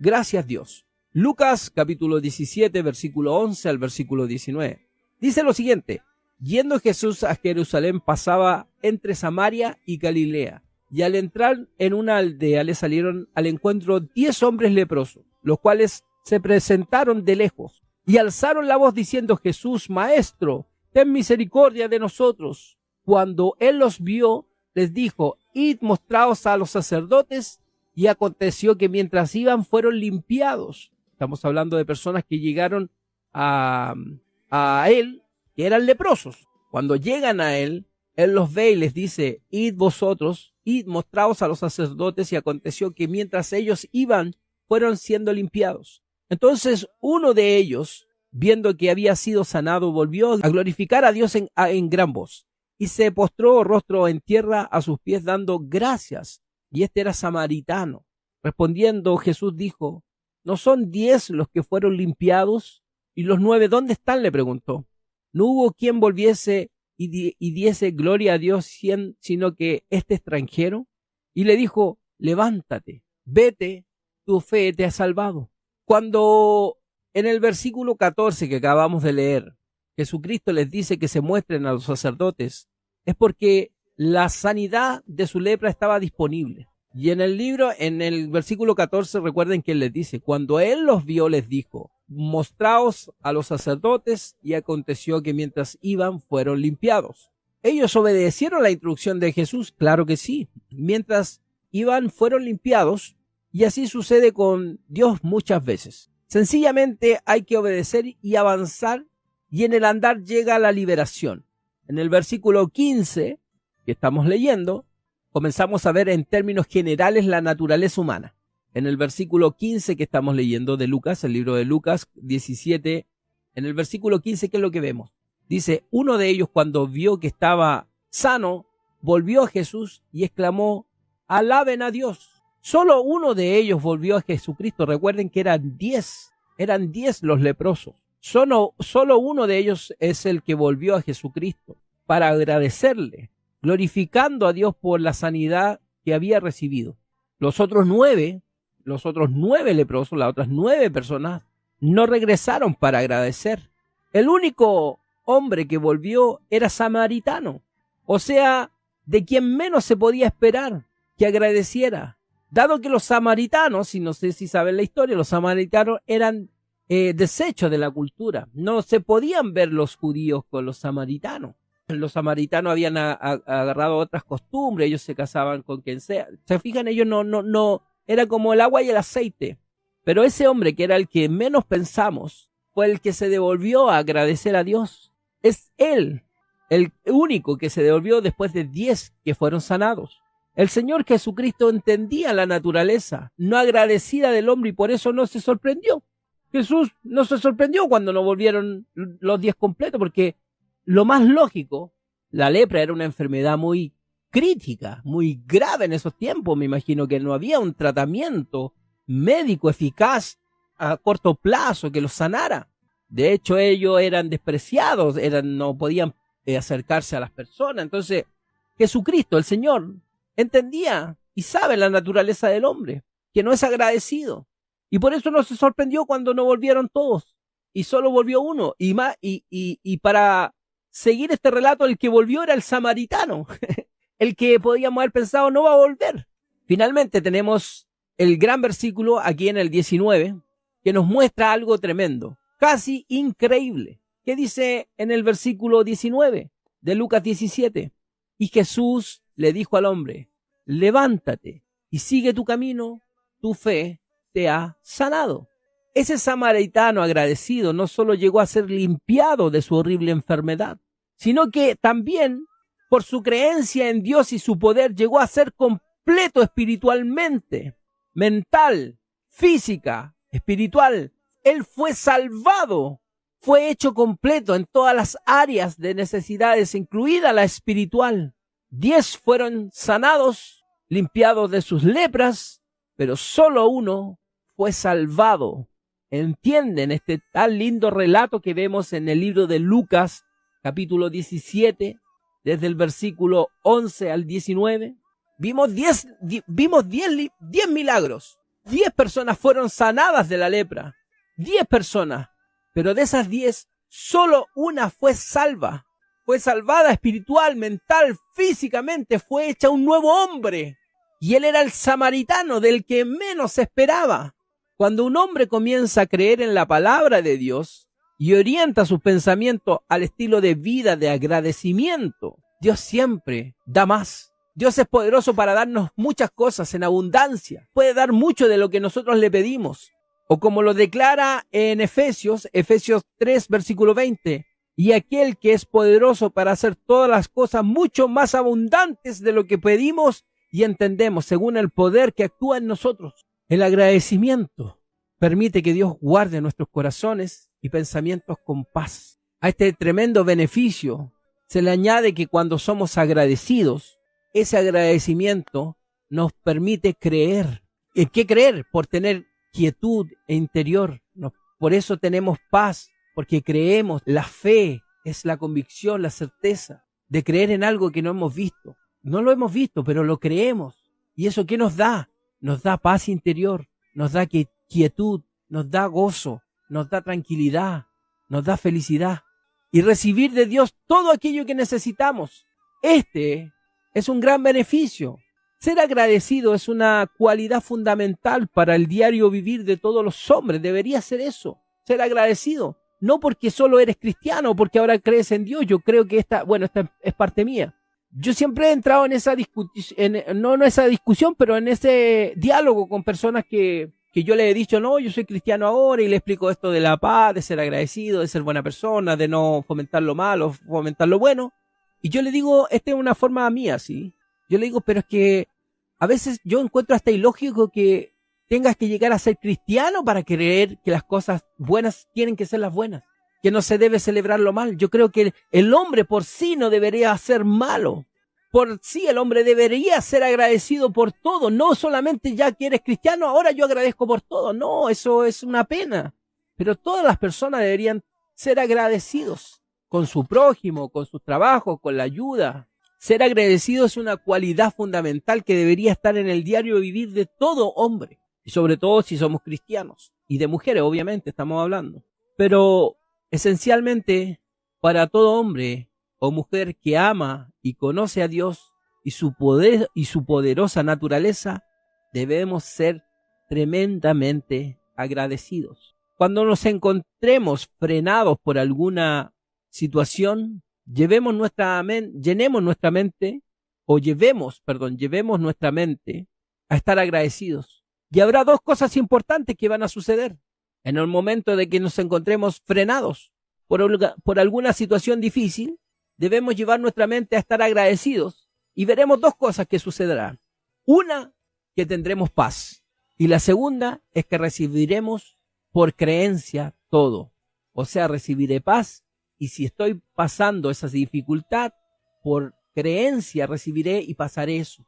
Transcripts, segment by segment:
Gracias Dios. Lucas capítulo 17, versículo 11 al versículo 19. Dice lo siguiente: yendo Jesús a Jerusalén, pasaba entre Samaria y Galilea, y al entrar en una aldea le salieron al encuentro 10 hombres leprosos, los cuales se presentaron de lejos y alzaron la voz diciendo: Jesús, Maestro, ten misericordia de nosotros. Cuando él los vio, les dijo: id, mostraos a los sacerdotes. Y aconteció que mientras iban fueron limpiados. Estamos hablando de personas que llegaron a él, que eran leprosos. Cuando llegan a él los ve y les dice: id vosotros, id, mostraos a los sacerdotes. Y aconteció que mientras ellos iban fueron siendo limpiados. Entonces uno de ellos, viendo que había sido sanado, volvió a glorificar a Dios en gran voz, y se postró rostro en tierra a sus pies dando gracias. Y este era samaritano. Respondiendo Jesús dijo: ¿no son 10 los que fueron limpiados? ¿Y los 9 dónde están?, le preguntó. No hubo quien volviese y diese gloria a Dios sino que este extranjero. Y le dijo: levántate, vete, tu fe te ha salvado. Cuando en el versículo 14 que acabamos de leer, Jesucristo les dice que se muestren a los sacerdotes, es porque la sanidad de su lepra estaba disponible. Y en el versículo 14, recuerden que él les dice: cuando él los vio, les dijo: mostraos a los sacerdotes. Y aconteció que mientras iban fueron limpiados. ¿Ellos obedecieron la instrucción de Jesús? Claro que sí. Mientras iban fueron limpiados, y así sucede con Dios muchas veces. Sencillamente hay que obedecer y avanzar, y en el andar llega la liberación. En el versículo 15 que estamos leyendo, comenzamos a ver en términos generales la naturaleza humana. En el versículo 15 que estamos leyendo de Lucas, el libro de Lucas 17, en el versículo 15, ¿qué es lo que vemos? Dice: uno de ellos, cuando vio que estaba sano, volvió a Jesús y exclamó: alaben a Dios. Solo uno de ellos volvió a Jesucristo. Recuerden que eran 10 los leprosos. Solo uno de ellos es el que volvió a Jesucristo para agradecerle, glorificando a Dios por la sanidad que había recibido. Los otros 9 leprosos, las otras 9 personas, no regresaron para agradecer. El único hombre que volvió era samaritano, o sea, de quien menos se podía esperar que agradeciera. Dado que los samaritanos, y no sé si saben la historia, los samaritanos eran desechos de la cultura. No se podían ver los judíos con los samaritanos. Los samaritanos habían agarrado otras costumbres, ellos se casaban con quien sea. Se fijan, ellos no, era como el agua y el aceite. Pero ese hombre, que era el que menos pensamos, fue el que se devolvió a agradecer a Dios. Es él, el único que se devolvió después de 10 que fueron sanados. El Señor Jesucristo entendía la naturaleza no agradecida del hombre y por eso no se sorprendió. Jesús no se sorprendió cuando no volvieron los 10 completos, porque lo más lógico, la lepra era una enfermedad muy crítica, muy grave en esos tiempos. Me imagino que no había un tratamiento médico eficaz a corto plazo que los sanara. De hecho, ellos eran despreciados, no podían acercarse a las personas. Entonces, Jesucristo, el Señor, entendía y sabe la naturaleza del hombre, que no es agradecido. Y por eso no se sorprendió cuando no volvieron todos. Y solo volvió uno. Y para seguir este relato, el que volvió era el samaritano. El que podíamos haber pensado no va a volver. Finalmente tenemos el gran versículo aquí en el 19, que nos muestra algo tremendo, casi increíble. ¿Qué dice en el versículo 19 de Lucas 17? Y Jesús le dijo al hombre: levántate y sigue tu camino, tu fe te ha sanado. Ese samaritano agradecido no solo llegó a ser limpiado de su horrible enfermedad, sino que también, por su creencia en Dios y su poder, llegó a ser completo espiritualmente, mental, física, espiritual. Él fue salvado, fue hecho completo en todas las áreas de necesidades, incluida la espiritual. 10 fueron sanados, limpiados de sus lepras, pero solo uno fue salvado. ¿Entienden este tan lindo relato que vemos en el libro de Lucas, capítulo 17, desde el versículo 11 al 19? Vimos 10 milagros. 10 personas fueron sanadas de la lepra. 10 personas. Pero de esas 10, solo una fue salva. Fue salvada espiritual, mental, físicamente. Fue hecha un nuevo hombre. Y él era el samaritano del que menos se esperaba. Cuando un hombre comienza a creer en la palabra de Dios y orienta sus pensamientos al estilo de vida de agradecimiento, Dios siempre da más. Dios es poderoso para darnos muchas cosas en abundancia. Puede dar mucho de lo que nosotros le pedimos. O como lo declara en Efesios 3, versículo 20. Y aquel que es poderoso para hacer todas las cosas mucho más abundantes de lo que pedimos y entendemos, según el poder que actúa en nosotros. El agradecimiento permite que Dios guarde nuestros corazones y pensamientos con paz. A este tremendo beneficio se le añade que cuando somos agradecidos, ese agradecimiento nos permite creer. ¿En qué creer? Por tener quietud interior. Por eso tenemos paz, porque creemos. La fe es la convicción, la certeza de creer en algo que no hemos visto. No lo hemos visto, pero lo creemos. ¿Y eso qué nos da? Nos da paz interior, nos da quietud, nos da gozo, nos da tranquilidad, nos da felicidad. Y recibir de Dios todo aquello que necesitamos. Este es un gran beneficio. Ser agradecido es una cualidad fundamental para el diario vivir de todos los hombres. Debería ser eso, ser agradecido. No porque solo eres cristiano, porque ahora crees en Dios. Yo creo que esta es parte mía. Yo siempre he entrado en esa discusión, no en esa discusión, pero en ese diálogo con personas que yo le he dicho, no, yo soy cristiano ahora, y le explico esto de la paz, de ser agradecido, de ser buena persona, de no fomentar lo malo, fomentar lo bueno. Y yo le digo, esta es una forma mía, ¿sí? Yo le digo, pero es que a veces yo encuentro hasta ilógico que tengas que llegar a ser cristiano para creer que las cosas buenas tienen que ser las buenas, que no se debe celebrar lo mal. Yo creo que el hombre por sí no debería ser malo. Por sí el hombre debería ser agradecido por todo. No solamente ya que eres cristiano, ahora yo agradezco por todo. No, eso es una pena. Pero todas las personas deberían ser agradecidos con su prójimo, con sus trabajos, con la ayuda. Ser agradecido es una cualidad fundamental que debería estar en el diario vivir de todo hombre. Y sobre todo si somos cristianos. Y de mujeres, obviamente, estamos hablando. Pero esencialmente, para todo hombre o mujer que ama y conoce a Dios y su poder y su poderosa naturaleza, debemos ser tremendamente agradecidos. Cuando nos encontremos frenados por alguna situación, llevemos nuestra mente a estar agradecidos. Y habrá dos cosas importantes que van a suceder en el momento de que nos encontremos frenados por alguna situación difícil. Debemos llevar nuestra mente a estar agradecidos y veremos dos cosas que sucederán. Una, que tendremos paz, y la segunda es que recibiremos por creencia todo. O sea, recibiré paz, y si estoy pasando esa dificultad, por creencia recibiré y pasaré eso.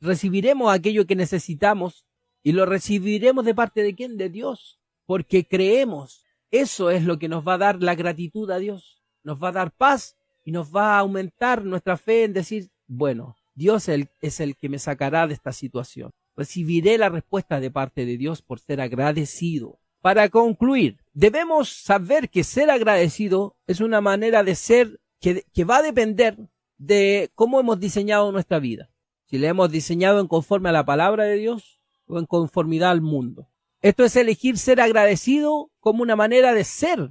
Recibiremos aquello que necesitamos y lo recibiremos de parte de ¿quién? De Dios, porque creemos. Eso es lo que nos va a dar la gratitud a Dios. Nos va a dar paz y nos va a aumentar nuestra fe en decir, bueno, Dios es el que me sacará de esta situación. Recibiré la respuesta de parte de Dios por ser agradecido. Para concluir, debemos saber que ser agradecido es una manera de ser que va a depender de cómo hemos diseñado nuestra vida. Si la hemos diseñado en conforme a la palabra de Dios o en conformidad al mundo. Esto es elegir ser agradecido como una manera de ser,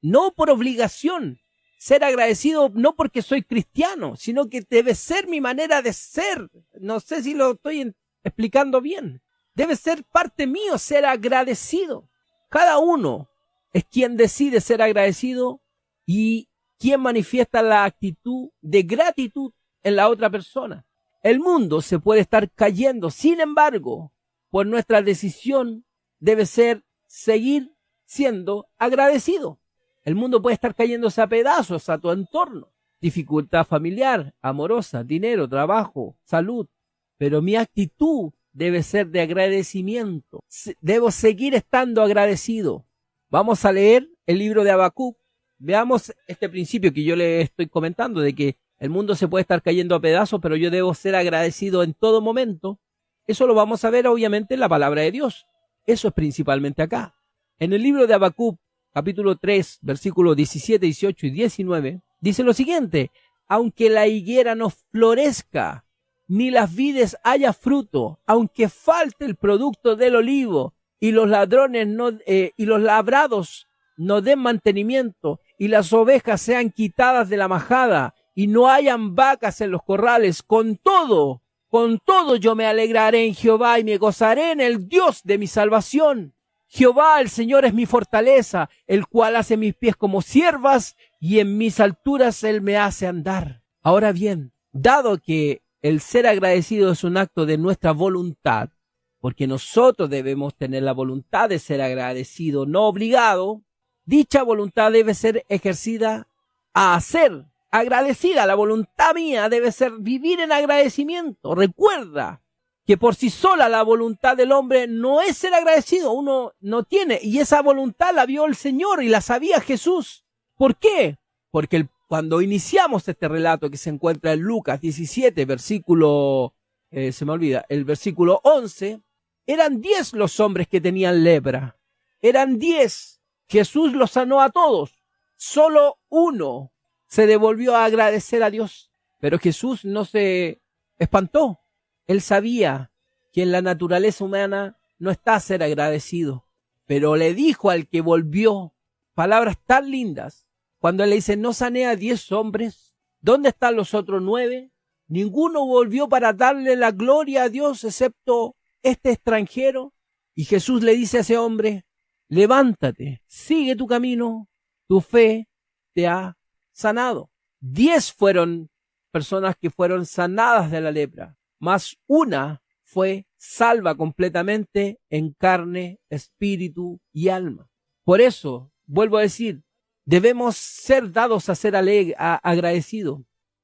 no por obligación. Ser agradecido no porque soy cristiano, sino que debe ser mi manera de ser. No sé si lo estoy explicando bien. Debe ser parte mío ser agradecido. Cada uno es quien decide ser agradecido y quien manifiesta la actitud de gratitud en la otra persona. El mundo se puede estar cayendo, sin embargo, por nuestra decisión debe ser seguir siendo agradecido. El mundo puede estar cayéndose a pedazos a tu entorno. Dificultad familiar, amorosa, dinero, trabajo, salud. Pero mi actitud debe ser de agradecimiento. Debo seguir estando agradecido. Vamos a leer el libro de Habacuc. Veamos este principio que yo le estoy comentando, de que el mundo se puede estar cayendo a pedazos, pero yo debo ser agradecido en todo momento. Eso lo vamos a ver obviamente en la palabra de Dios. Eso es principalmente acá. En el libro de Habacuc, capítulo 3, versículos 17, 18 y 19, dice lo siguiente: aunque la higuera no florezca, ni las vides haya fruto, aunque falte el producto del olivo, y los ladrones y los labrados no den mantenimiento, y las ovejas sean quitadas de la majada, y no hayan vacas en los corrales, con todo yo me alegraré en Jehová y me gozaré en el Dios de mi salvación. Jehová, el Señor, es mi fortaleza, el cual hace mis pies como ciervas, y en mis alturas Él me hace andar. Ahora bien, dado que el ser agradecido es un acto de nuestra voluntad, porque nosotros debemos tener la voluntad de ser agradecido, no obligado, dicha voluntad debe ser ejercida a ser agradecida. La voluntad mía debe ser vivir en agradecimiento. Recuerda que por sí sola la voluntad del hombre no es ser agradecido, uno no tiene, y esa voluntad la vio el Señor y la sabía Jesús. ¿Por qué? Porque cuando iniciamos este relato que se encuentra en Lucas 17, versículo, el versículo 11, eran 10 los hombres que tenían lepra, eran 10, Jesús los sanó a todos, solo uno se devolvió a agradecer a Dios, pero Jesús no se espantó. Él sabía que en la naturaleza humana no está ser agradecido, pero le dijo al que volvió palabras tan lindas. Cuando le dice: no sané a 10 hombres, ¿dónde están los otros 9? Ninguno volvió para darle la gloria a Dios excepto este extranjero. Y Jesús le dice a ese hombre: levántate, sigue tu camino, tu fe te ha sanado. 10 fueron personas que fueron sanadas de la lepra, mas una fue salva completamente en carne, espíritu y alma. Por eso, vuelvo a decir, debemos ser dados a ser agradecidos.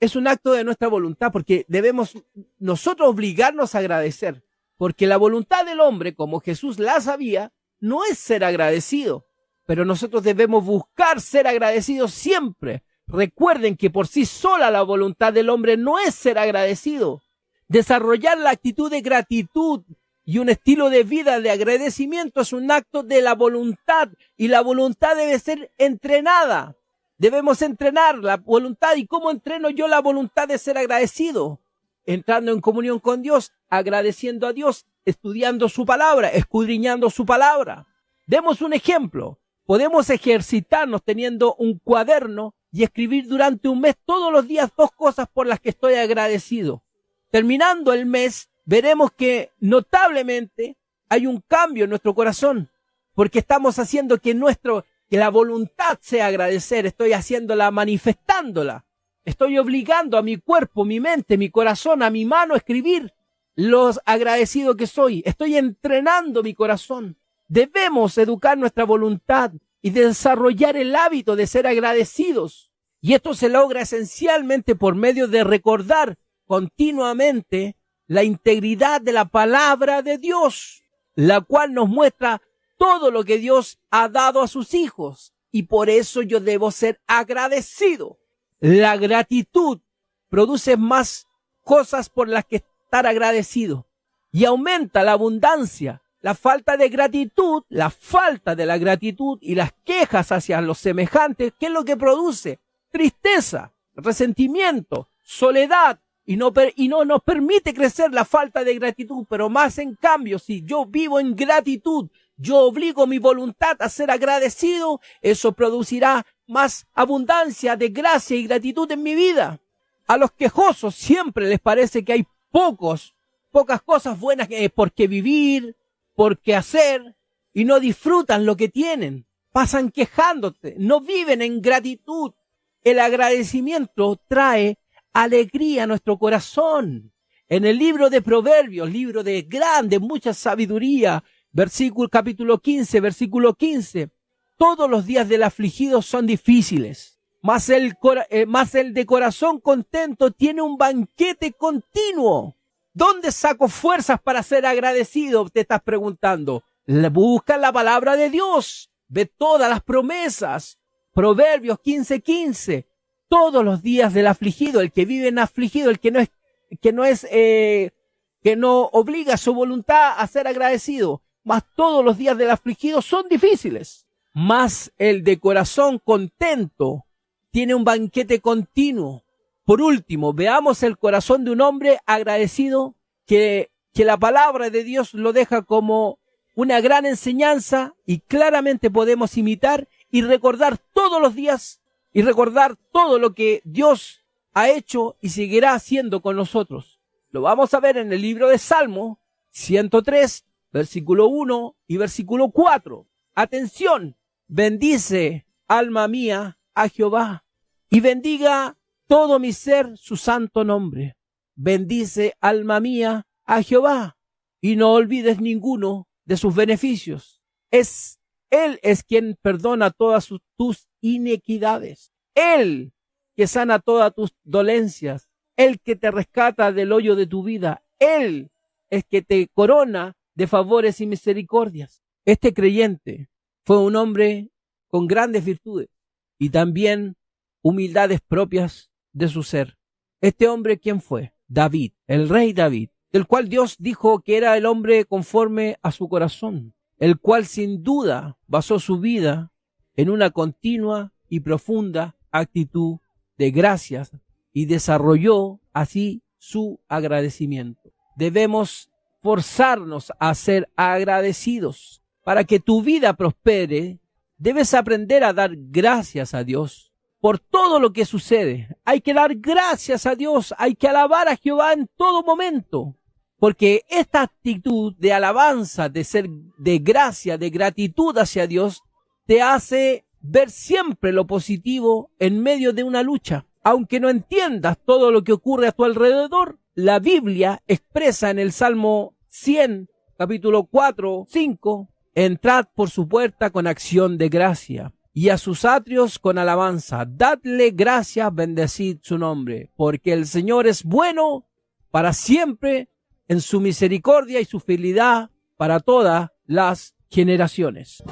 Es un acto de nuestra voluntad, porque debemos nosotros obligarnos a agradecer, porque la voluntad del hombre, como Jesús la sabía, no es ser agradecido, pero nosotros debemos buscar ser agradecidos siempre. Recuerden que por sí sola la voluntad del hombre no es ser agradecido. Desarrollar la actitud de gratitud y un estilo de vida de agradecimiento es un acto de la voluntad, y la voluntad debe ser entrenada. Debemos entrenar la voluntad. ¿Y cómo entreno yo la voluntad de ser agradecido? Entrando en comunión con Dios, agradeciendo a Dios, estudiando su palabra, escudriñando su palabra. Demos un ejemplo. Podemos ejercitarnos teniendo un cuaderno y escribir durante un mes todos los días 2 cosas por las que estoy agradecido. Terminando el mes, veremos que notablemente hay un cambio en nuestro corazón, porque estamos haciendo que la voluntad sea agradecer. Estoy haciéndola, manifestándola. Estoy obligando a mi cuerpo, mi mente, mi corazón, a mi mano a escribir los agradecido que soy. Estoy entrenando mi corazón. Debemos educar nuestra voluntad y desarrollar el hábito de ser agradecidos. Y esto se logra esencialmente por medio de recordar continuamente la integridad de la palabra de Dios, la cual nos muestra todo lo que Dios ha dado a sus hijos. Y por eso yo debo ser agradecido. La gratitud produce más cosas por las que estar agradecido y aumenta la abundancia. La falta de gratitud, la falta de la gratitud y las quejas hacia los semejantes, ¿qué es lo que produce? Tristeza, resentimiento, soledad, y no nos permite crecer la falta de gratitud. Pero más en cambio, si yo vivo en gratitud, yo obligo mi voluntad a ser agradecido, eso producirá más abundancia de gracia y gratitud en mi vida. A los quejosos siempre les parece que hay pocas cosas buenas por qué vivir, por qué hacer, y no disfrutan lo que tienen. Pasan quejándote, no viven en gratitud. El agradecimiento trae alegría a nuestro corazón. En el libro de Proverbios, libro de mucha sabiduría, capítulo 15, versículo 15, todos los días del afligido son difíciles, mas el de corazón contento tiene un banquete continuo. ¿Dónde saco fuerzas para ser agradecido? Te estás preguntando. Busca la palabra de Dios. Ve todas las promesas. Proverbios 15:15. Todos los días del afligido, el que vive en afligido, el que no es que no obliga su voluntad a ser agradecido, mas todos los días del afligido son difíciles. Mas el de corazón contento tiene un banquete continuo. Por último, veamos el corazón de un hombre agradecido que la palabra de Dios lo deja como una gran enseñanza y claramente podemos imitar y recordar todos los días y recordar todo lo que Dios ha hecho y seguirá haciendo con nosotros. Lo vamos a ver en el libro de Salmo 103, versículo 1 y versículo 4. Atención, bendice, alma mía, a Jehová, y bendiga todo mi ser su santo nombre. Bendice, alma mía, a Jehová, y no olvides ninguno de sus beneficios. Él es quien perdona todas tus iniquidades. Él que sana todas tus dolencias. Él que te rescata del hoyo de tu vida. Él es que te corona de favores y misericordias. Este creyente fue un hombre con grandes virtudes y también humildades propias de su ser. Este hombre, ¿quién fue? David, el rey David, del cual Dios dijo que era el hombre conforme a su corazón, el cual sin duda basó su vida en una continua y profunda actitud de gracias y desarrolló así su agradecimiento. Debemos forzarnos a ser agradecidos. Para que tu vida prospere, debes aprender a dar gracias a Dios por todo lo que sucede. Hay que dar gracias a Dios, hay que alabar a Jehová en todo momento, porque esta actitud de alabanza, de ser de gracia, de gratitud hacia Dios, te hace ver siempre lo positivo en medio de una lucha. Aunque no entiendas todo lo que ocurre a tu alrededor, la Biblia expresa en el Salmo 100, capítulo 4, 5, entrad por su puerta con acción de gracia y a sus atrios con alabanza. Dadle gracias, bendecid su nombre, porque el Señor es bueno para siempre, en su misericordia y su fidelidad para todas las generaciones.